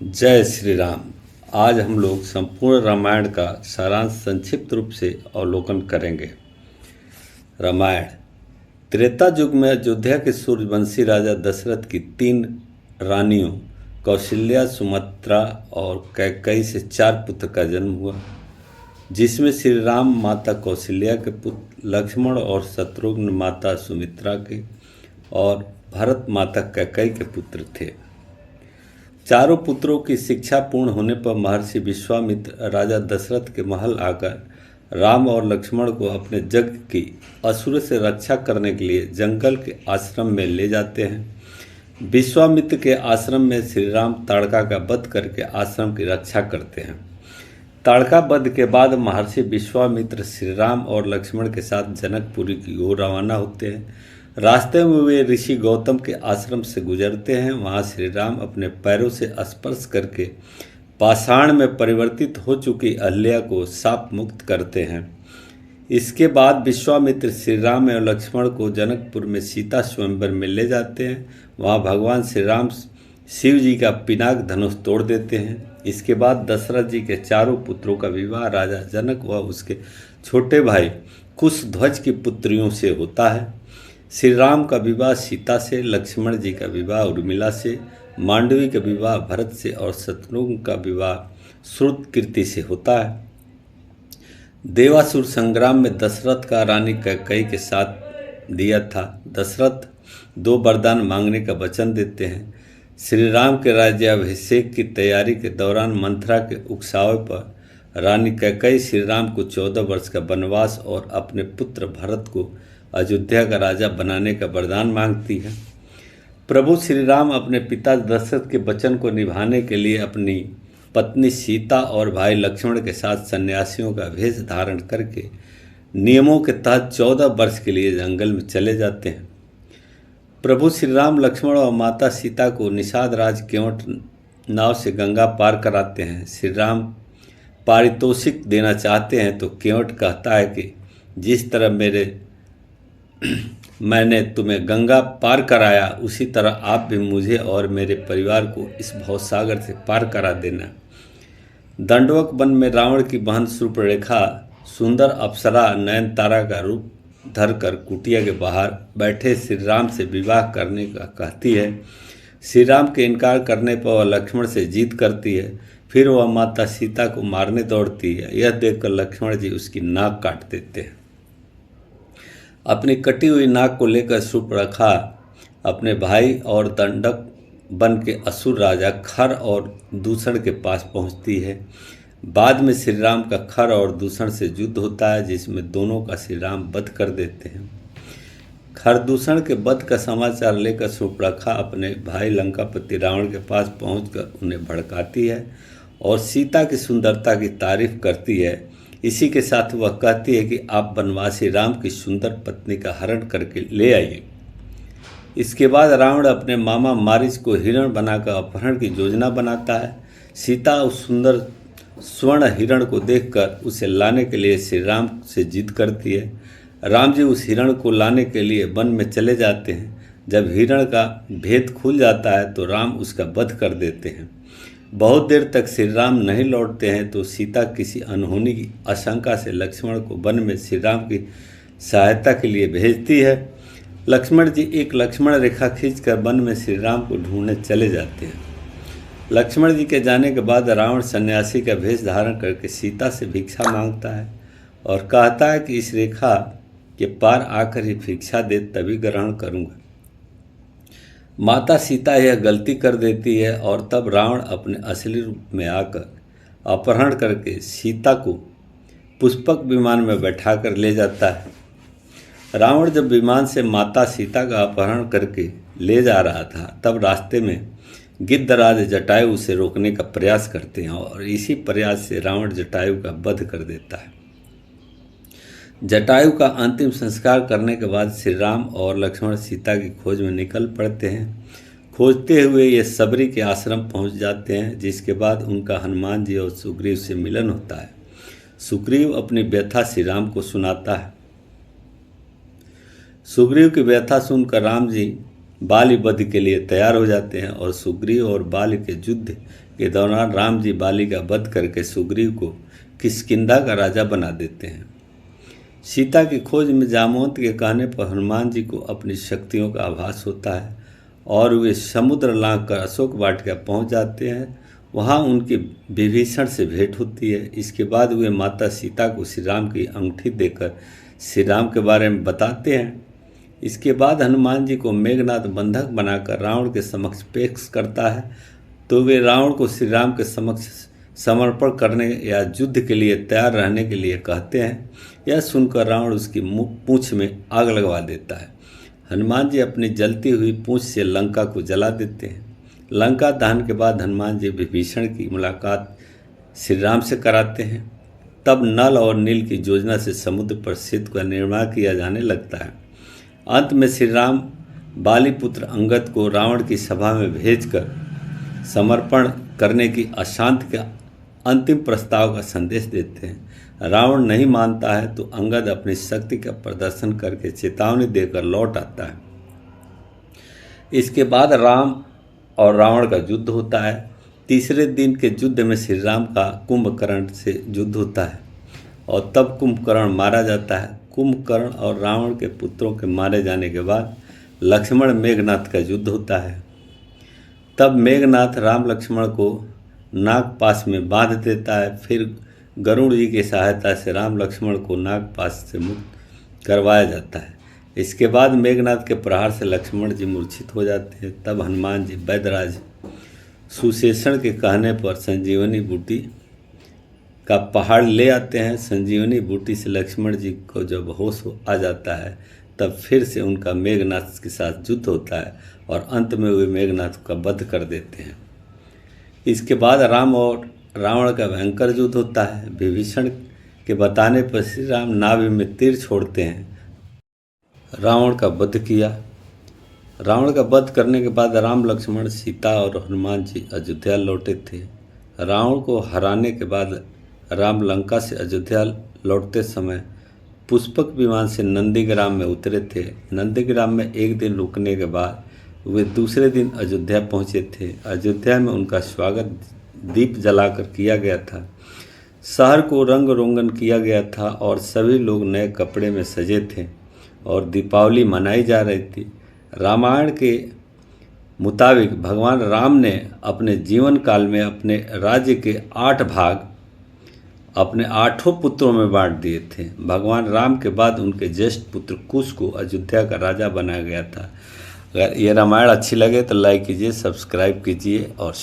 जय श्री राम। आज हम लोग संपूर्ण रामायण का सारांश संक्षिप्त रूप से अवलोकन करेंगे। रामायण त्रेता युग में अयोध्या के सूर्यवंशी राजा दशरथ की 3 रानियों कौशल्या, सुमित्रा और कैकेयी से 4 पुत्र का जन्म हुआ, जिसमें श्री राम माता कौशल्या के पुत्र लक्ष्मण और शत्रुघ्न माता सुमित्रा के और भरत माता कैकेयी के पुत्र थे। चारों पुत्रों की शिक्षा पूर्ण होने पर महर्षि विश्वामित्र राजा दशरथ के महल आकर राम और लक्ष्मण को अपने जग की असुर से रक्षा करने के लिए जंगल के आश्रम में ले जाते हैं। विश्वामित्र के आश्रम में श्री राम ताड़का का वध करके आश्रम की रक्षा करते हैं। ताड़का वध के बाद महर्षि विश्वामित्र श्री राम और लक्ष्मण के साथ जनकपुरी की ओर रवाना होते हैं। रास्ते में वे ऋषि गौतम के आश्रम से गुजरते हैं। वहाँ श्री राम अपने पैरों से स्पर्श करके पाषाण में परिवर्तित हो चुकी अहल्या को शाप मुक्त करते हैं। इसके बाद विश्वामित्र श्री राम और लक्ष्मण को जनकपुर में सीता स्वयंवर में ले जाते हैं। वहाँ भगवान श्री राम शिव जी का पिनाक धनुष तोड़ देते हैं। इसके बाद दशरथ जी के चारों पुत्रों का विवाह राजा जनक व उसके छोटे भाई कुशध्वज की पुत्रियों से होता है। श्री राम का विवाह सीता से, लक्ष्मण जी का विवाह उर्मिला से, मांडवी का विवाह भरत से और शत्रुघ्न का विवाह श्रुतकीर्ति से होता है। देवासुर संग्राम में दशरथ का रानी कैकेयी के साथ दिया था। दशरथ 2 वरदान मांगने का वचन देते हैं। श्री राम के राज्याभिषेक की तैयारी के दौरान मंथरा के उकसावे पर रानी कैकेयी श्री राम को 14 वर्ष का वनवास और अपने पुत्र भरत को अयोध्या का राजा बनाने का वरदान मांगती है। प्रभु श्री राम अपने पिता दशरथ के वचन को निभाने के लिए अपनी पत्नी सीता और भाई लक्ष्मण के साथ सन्यासियों का वेश धारण करके नियमों के तहत 14 वर्ष के लिए जंगल में चले जाते हैं। प्रभु श्री राम लक्ष्मण और माता सीता को निषाद राज केवट नाव से गंगा पार कराते हैं। श्री राम पारितोषिक देना चाहते हैं तो केवट कहता है कि जिस तरह मैंने तुम्हें गंगा पार कराया, उसी तरह आप भी मुझे और मेरे परिवार को इस भवसागर से पार करा देना। दंडवक वन में रावण की बहन शूर्पणखा सुंदर अप्सरा नयनतारा का रूप धरकर कुटिया के बाहर बैठे श्री राम से विवाह करने का कहती है। श्री राम के इनकार करने पर वह लक्ष्मण से जीत करती है। फिर वह माता सीता को मारने दौड़ती है। यह देखकर लक्ष्मण जी उसकी नाक काट देते हैं। अपनी कटी हुई नाक को लेकर शूर्पणखा अपने भाई और दंडक वन के असुर राजा खर और दूषण के पास पहुंचती है। बाद में श्री राम का खर और दूषण से युद्ध होता है, जिसमें दोनों का श्री राम वध कर देते हैं। खरदूषण के वध का समाचार लेकर शूर्पणखा अपने भाई लंकापति रावण के पास पहुंचकर उन्हें भड़काती है और सीता की सुंदरता की तारीफ करती है। इसी के साथ वह कहती है कि आप वनवासी राम की सुंदर पत्नी का हरण करके ले आइए। इसके बाद रावण अपने मामा मारीच को हिरण बनाकर अपहरण की योजना बनाता है। सीता उस सुंदर स्वर्ण हिरण को देखकर उसे लाने के लिए श्री राम से जिद करती है। राम जी उस हिरण को लाने के लिए वन में चले जाते हैं। जब हिरण का भेद खुल जाता है तो राम उसका वध कर देते हैं। बहुत देर तक श्री राम नहीं लौटते हैं तो सीता किसी अनहोनी की आशंका से लक्ष्मण को वन में श्री राम की सहायता के लिए भेजती है। लक्ष्मण जी एक लक्ष्मण रेखा खींचकर वन में श्री राम को ढूंढने चले जाते हैं। लक्ष्मण जी के जाने के बाद रावण सन्यासी का वेश धारण करके सीता से भिक्षा मांगता है और कहता है कि इस रेखा के पार आकर ही भिक्षा दे, तभी ग्रहण करूँगा। माता सीता यह गलती कर देती है और तब रावण अपने असली रूप में आकर अपहरण करके सीता को पुष्पक विमान में बैठाकर ले जाता है। रावण जब विमान से माता सीता का अपहरण करके ले जा रहा था, तब रास्ते में गिद्धराज जटायु उसे रोकने का प्रयास करते हैं और इसी प्रयास से रावण जटायु का वध कर देता है। जटायु का अंतिम संस्कार करने के बाद श्री राम और लक्ष्मण सीता की खोज में निकल पड़ते हैं। खोजते हुए ये सबरी के आश्रम पहुंच जाते हैं, जिसके बाद उनका हनुमान जी और सुग्रीव से मिलन होता है। सुग्रीव अपनी व्यथा श्री राम को सुनाता है। सुग्रीव की व्यथा सुनकर राम जी बाली वध के लिए तैयार हो जाते हैं और सुग्रीव और बाली के युद्ध के दौरान राम जी बाली का वध करके सुग्रीव को किष्किंधा का राजा बना देते हैं। सीता की खोज में जामवंत के कहने पर हनुमान जी को अपनी शक्तियों का आभास होता है और वे समुद्र लांघ कर अशोक वाटिका पहुंच जाते हैं। वहां उनकी विभीषण से भेंट होती है। इसके बाद वे माता सीता को श्री राम की अंगूठी देकर श्री राम के बारे में बताते हैं। इसके बाद हनुमान जी को मेघनाद बंधक बनाकर रावण के समक्ष पेश करता है, तो वे रावण को श्री राम के समक्ष समर्पण करने या युद्ध के लिए तैयार रहने के लिए कहते हैं। यह सुनकर रावण उसकी पूंछ में आग लगवा देता है। हनुमान जी अपनी जलती हुई पूंछ से लंका को जला देते हैं। लंका दहन के बाद हनुमान जी विभीषण की मुलाकात श्री राम से कराते हैं। तब नल और नील की योजना से समुद्र पर सेतु का निर्माण किया जाने लगता है। अंत में श्री राम बाली पुत्र अंगद को रावण की सभा में भेजकर समर्पण करने की अशांति का अंतिम प्रस्ताव का संदेश देते हैं। रावण नहीं मानता है तो अंगद अपनी शक्ति का प्रदर्शन करके चेतावनी देकर लौट आता है। इसके बाद राम और रावण का युद्ध होता है। तीसरे दिन के युद्ध में श्री राम का कुंभकर्ण से युद्ध होता है और तब कुंभकर्ण मारा जाता है। कुंभकर्ण और रावण के पुत्रों के मारे जाने के बाद लक्ष्मण मेघनाथ का युद्ध होता है। तब मेघनाथ राम लक्ष्मण को नागपाश में बांध देता है। फिर गरुड़ जी की सहायता से राम लक्ष्मण को नागपाश से मुक्त करवाया जाता है। इसके बाद मेघनाथ के प्रहार से लक्ष्मण जी मूर्छित हो जाते हैं। तब हनुमान जी वैद्यराज सुशेषण के कहने पर संजीवनी बूटी का पहाड़ ले आते हैं। संजीवनी बूटी से लक्ष्मण जी को जब होश आ जाता है तब फिर से उनका मेघनाथ के साथ युद्ध होता है और अंत में वे मेघनाथ का वध कर देते हैं। इसके बाद राम और रावण का भयंकर युद्ध होता है। विभीषण के बताने पर श्री राम नाभि में तीर छोड़ते हैं। रावण का वध किया। रावण का वध करने के बाद राम लक्ष्मण सीता और हनुमान जी अयोध्या लौटे थे। रावण को हराने के बाद राम लंका से अयोध्या लौटते समय पुष्पक विमान से नंदीग्राम में उतरे थे। नंदीग्राम में एक दिन रुकने के बाद वे दूसरे दिन अयोध्या पहुँचे थे। अयोध्या में उनका स्वागत दीप जलाकर किया गया था। शहर को रंग रोगन किया गया था और सभी लोग नए कपड़े में सजे थे और दीपावली मनाई जा रही थी। रामायण के मुताबिक भगवान राम ने अपने जीवन काल में अपने राज्य के 8 भाग अपने 8 पुत्रों में बांट दिए थे। भगवान राम के बाद उनके ज्येष्ठ पुत्र कुश को अयोध्या का राजा बनाया गया था। अगर ये रामायण अच्छी लगे तो लाइक कीजिए, सब्सक्राइब कीजिए और